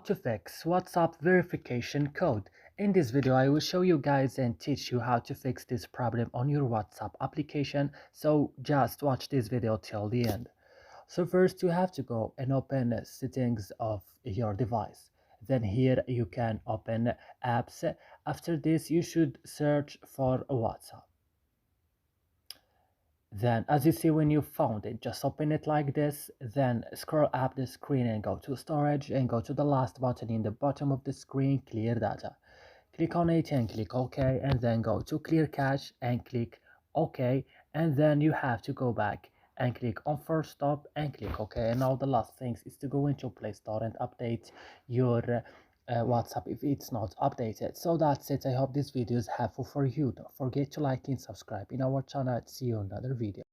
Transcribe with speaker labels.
Speaker 1: to fix WhatsApp verification code. In this video I will show you guys and teach you how to fix this problem on your WhatsApp application, so just watch this video till the end. So first you have to go and open settings of your device. Then here you can open apps. After this you should search for WhatsApp. Then as you see, when you found it, just open it like this, then scroll up the screen and go to storage and go to the last button in the bottom of the screen, clear data. Click on it and click OK, and then go to clear cache and click OK, and then you have to go back and click on first stop and click OK. And now the last thing is to go into Play Store and update your WhatsApp if it's not updated. So that's it. I hope this video is helpful for you. Don't forget to like and subscribe in our channel. See you in another video.